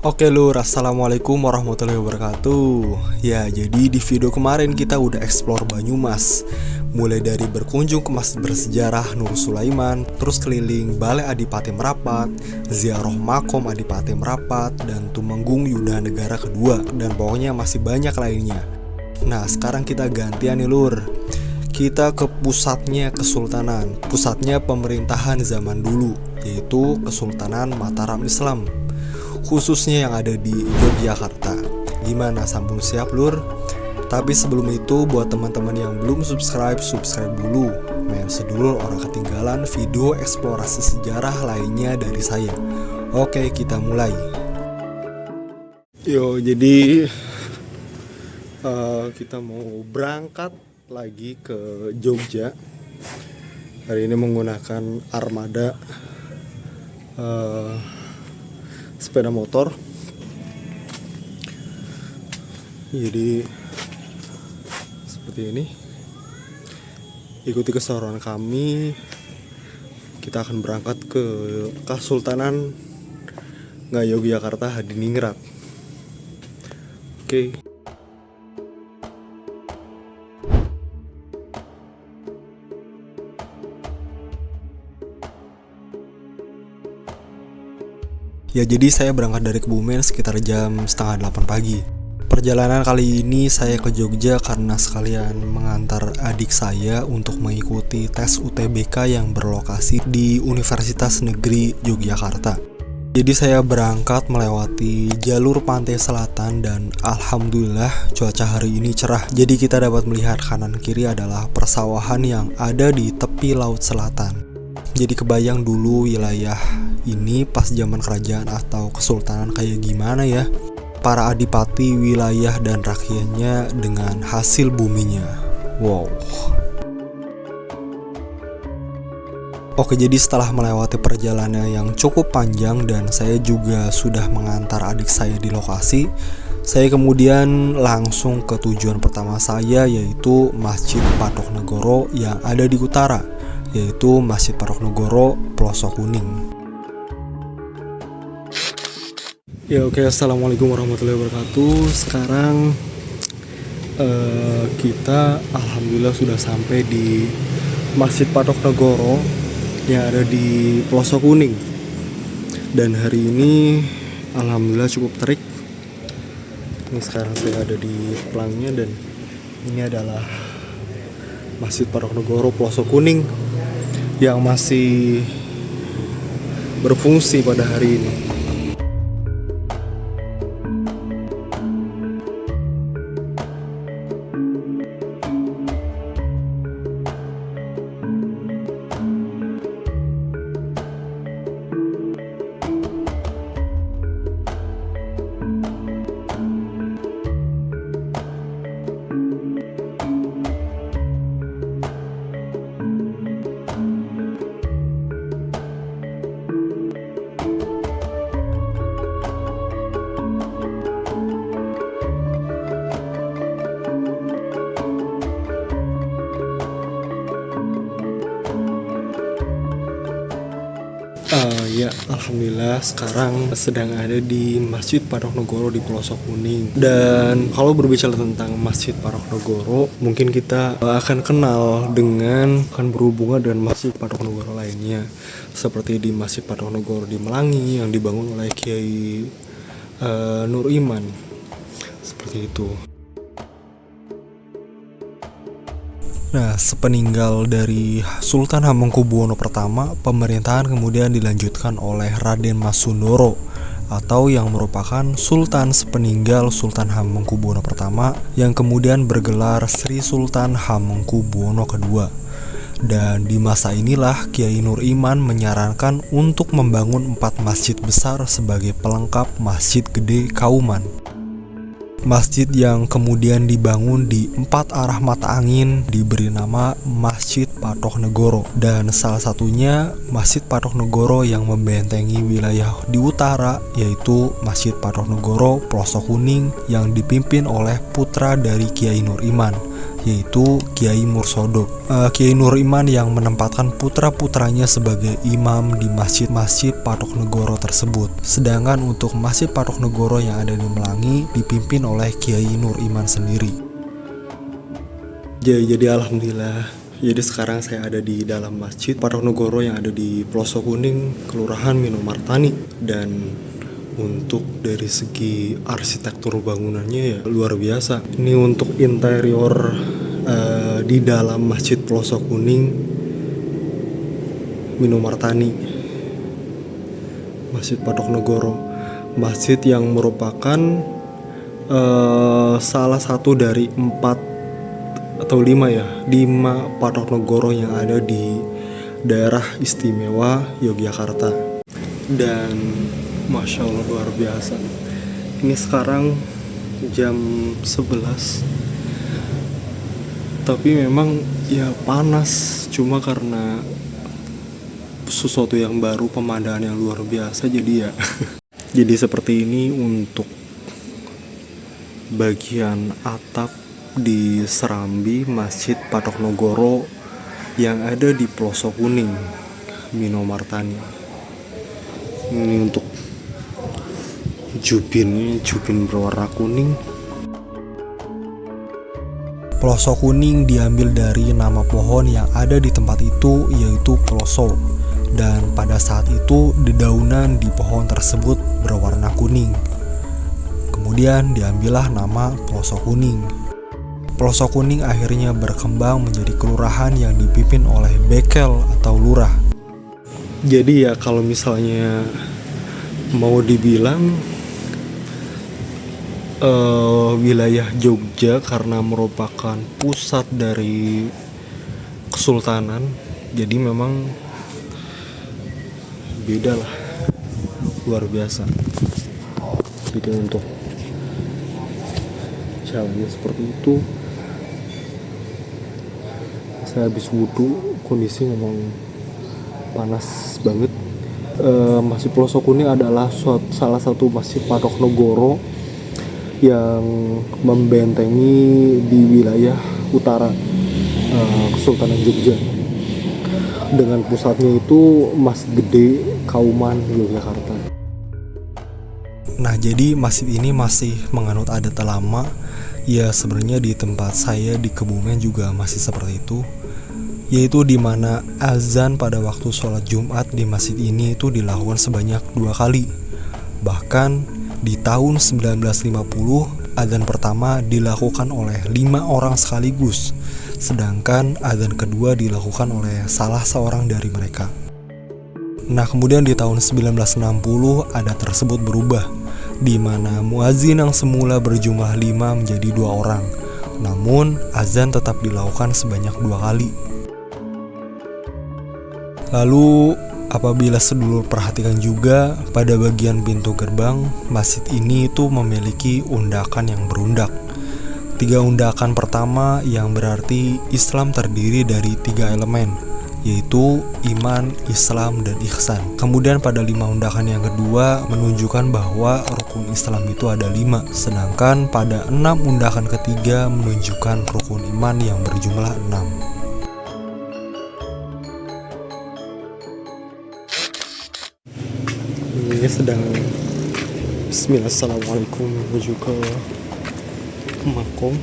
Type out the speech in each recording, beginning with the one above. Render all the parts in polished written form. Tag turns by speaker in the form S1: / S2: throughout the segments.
S1: Oke lur, assalamualaikum warahmatullahi wabarakatuh. Ya, jadi di video kemarin kita udah explore Banyumas. Mulai dari berkunjung ke masjid bersejarah Nur Sulaiman, terus keliling Balai Adipati Merapat, ziarah makom Adipati Merapat, dan Tumenggung Yuda Negara kedua, dan pokoknya masih banyak lainnya. Nah, sekarang kita gantian nih lur. Kita ke pusatnya Kesultanan, pusatnya pemerintahan zaman dulu, yaitu Kesultanan Mataram Islam, khususnya yang ada di Yogyakarta. Gimana, sambung siap lur? Tapi sebelum itu, buat teman-teman yang belum subscribe dulu. Men sedulur orang ketinggalan video eksplorasi sejarah lainnya dari saya. Oke, kita mulai. Yo, jadi kita mau berangkat lagi ke Jogja. Hari ini menggunakan armada sepeda motor. Jadi seperti ini, ikuti keseruan kami. Kita akan berangkat ke Kesultanan Yogyakarta Hadiningrat. Oke. Ya, jadi saya berangkat dari Kebumen sekitar jam setengah 8 pagi. Perjalanan kali ini saya ke Jogja karena sekalian mengantar adik saya untuk mengikuti tes UTBK yang berlokasi di Universitas Negeri Yogyakarta. Jadi saya berangkat melewati jalur pantai selatan dan alhamdulillah cuaca hari ini cerah. Jadi kita dapat melihat kanan kiri adalah persawahan yang ada di tepi laut selatan. Jadi kebayang dulu wilayah ini pas zaman kerajaan atau kesultanan kayak gimana ya. Para adipati, wilayah, dan rakyatnya dengan hasil buminya. Wow. Oke, jadi setelah melewati perjalanan yang cukup panjang dan saya juga sudah mengantar adik saya di lokasi, saya kemudian langsung ke tujuan pertama saya, yaitu Masjid Patok Negoro yang ada di utara, yaitu Masjid Patok Negoro Pelosok Kuning. Ya oke, assalamualaikum warahmatullahi wabarakatuh. Sekarang kita alhamdulillah sudah sampai di Masjid Patok Negoro yang ada di Pelosok Kuning. Dan hari ini alhamdulillah cukup terik. Ini sekarang saya ada di pelangnya dan ini adalah Masjid Patok Negoro Pelosok Kuning yang masih berfungsi pada hari ini. Ya, alhamdulillah sekarang sedang ada di Masjid Patok Negoro di Pelosok Kuning. Dan kalau berbicara tentang Masjid Patok Negoro, mungkin kita akan kenal dengan, akan berhubungan dengan Masjid Patok Negoro lainnya, seperti di Masjid Patok Negoro di Melangi yang dibangun oleh Kiai Nur Iman. Seperti itu. Nah, sepeninggal dari Sultan Hamengkubuwono pertama, pemerintahan kemudian dilanjutkan oleh Raden Mas Sundoro, atau yang merupakan Sultan sepeninggal Sultan Hamengkubuwono pertama, yang kemudian bergelar Sri Sultan Hamengkubuwono kedua. Dan di masa inilah Kiai Nur Iman menyarankan untuk membangun 4 masjid besar sebagai pelengkap Masjid Gede Kauman. Masjid yang kemudian dibangun di 4 arah mata angin diberi nama Masjid Patok Negoro, dan salah satunya Masjid Patok Negoro yang membentengi wilayah di utara, yaitu Masjid Patok Negoro Pelosok Kuning yang dipimpin oleh putra dari Kiai Nur Iman, yaitu Kiai Mursodo. Kiai Nur Iman yang menempatkan putra-putranya sebagai imam di masjid-masjid Patok Negoro tersebut. Sedangkan untuk Masjid Patok Negoro yang ada di Melangi dipimpin oleh Kiai Nur Iman sendiri. Jadi alhamdulillah, jadi sekarang saya ada di dalam Masjid Patok Negoro yang ada di Pelosok Kuning, Kelurahan Minomartani. Dan untuk dari segi arsitektur bangunannya ya luar biasa. Ini untuk interior di dalam Masjid Pelosok Kuning Minomartani, Masjid Patok Negoro, masjid yang merupakan salah satu dari 4 atau 5 Patok Negoro yang ada di daerah istimewa Yogyakarta. Dan Masya Allah luar biasa. Ini sekarang jam 11, tapi memang ya panas, cuma karena sesuatu yang baru, pemandangan yang luar biasa, jadi ya jadi seperti ini untuk bagian atap di serambi Masjid Patok Negoro yang ada di Pelosok Kuning Minomartani. Ini untuk jubin berwarna kuning. Pelosok Kuning diambil dari nama pohon yang ada di tempat itu, yaitu peloso. Dan pada saat itu dedaunan di pohon tersebut berwarna kuning. Kemudian diambillah nama Pelosok Kuning. Pelosok Kuning akhirnya berkembang menjadi kelurahan yang dipimpin oleh bekel atau lurah. Jadi ya kalau misalnya mau dibilang wilayah Jogja karena merupakan pusat dari kesultanan, jadi memang beda lah, luar biasa. Jadi untuk jalannya seperti itu. Saya habis wudhu, kondisi memang panas banget. Masjid Pelosok Kuning adalah salah satu masjid Patok Negoro yang membentengi di wilayah utara Kesultanan Jogja, dengan pusatnya itu Masjid Gede Kauman Yogyakarta. Nah, jadi masjid ini masih menganut adat lama. Ya sebenarnya di tempat saya di Kebumen juga masih seperti itu, yaitu di mana azan pada waktu sholat Jumat di masjid ini itu dilakukan sebanyak 2 kali. Bahkan di tahun 1950 azan pertama dilakukan oleh 5 orang sekaligus, sedangkan azan kedua dilakukan oleh salah seorang dari mereka. Nah, kemudian di tahun 1960 adat tersebut berubah, di mana muazin yang semula berjumlah 5 menjadi 2 orang. Namun azan tetap dilakukan sebanyak 2 kali. Lalu apabila sedulur perhatikan juga, pada bagian pintu gerbang masjid ini itu memiliki undakan yang berundak. 3 undakan pertama yang berarti Islam terdiri dari 3 elemen, yaitu iman, Islam, dan ihsan. Kemudian pada 5 undakan yang kedua menunjukkan bahwa rukun Islam itu ada 5, sedangkan pada 6 undakan ketiga menunjukkan rukun iman yang berjumlah 6. Ini sedang Bismillahirrahmanirrahim menuju ke makom.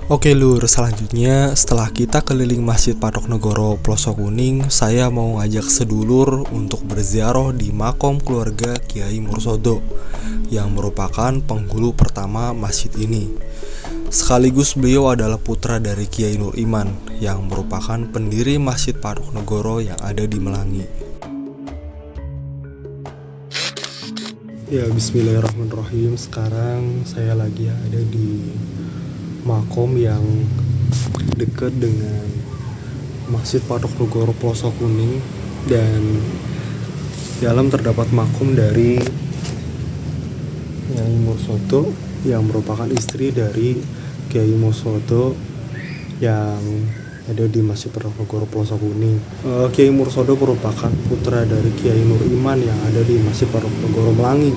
S1: Oke lur, selanjutnya setelah kita keliling Masjid Patok Negoro Pelosok Kuning, saya mau ngajak sedulur untuk berziarah di makom keluarga Kiai Mursodo yang merupakan penghulu pertama masjid ini. Sekaligus beliau adalah putra dari Kiai Nur Iman yang merupakan pendiri Masjid Patok Negoro yang ada di Melangi. Ya, bismillahirrahmanirrahim. Sekarang saya lagi ada di makom yang dekat dengan Masjid Patok Negoro Pelosok Kuning, dan dalam terdapat makom dari Kiai Mursodo yang merupakan istri dari Kiai Mursodo yang ada di Masjid Paronegoro Ploso Kuning. Kiai Mursodo merupakan putra dari Kiai Nur Iman yang ada di Masjid Paronegoro Melangi.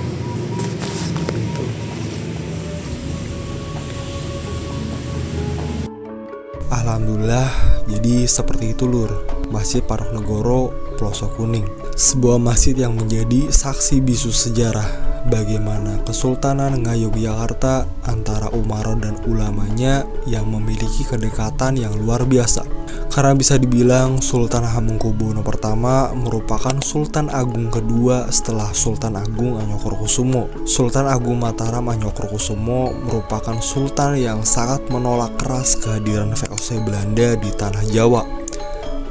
S1: Gitu. Alhamdulillah, jadi seperti itu lur, Masjid Paronegoro Ploso Kuning, sebuah masjid yang menjadi saksi bisu sejarah bagaimana Kesultanan Ngayogyakarta antara Umaroh dan ulamanya yang memiliki kedekatan yang luar biasa. Karena bisa dibilang Sultan Hamengkubuwono pertama merupakan Sultan Agung kedua setelah Sultan Agung Anyokrokusumo. Sultan Agung Mataram Anyokrokusumo merupakan sultan yang sangat menolak keras kehadiran VOC Belanda di tanah Jawa.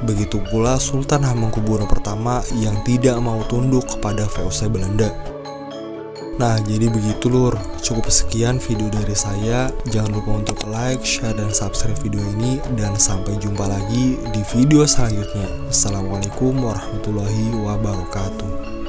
S1: Begitu pula Sultan Hamengkubuwono pertama yang tidak mau tunduk kepada VOC Belanda. Nah, jadi begitu lur, cukup sekian video dari saya. Jangan lupa untuk like, share, dan subscribe video ini. Dan sampai jumpa lagi di video selanjutnya. Assalamualaikum warahmatullahi wabarakatuh.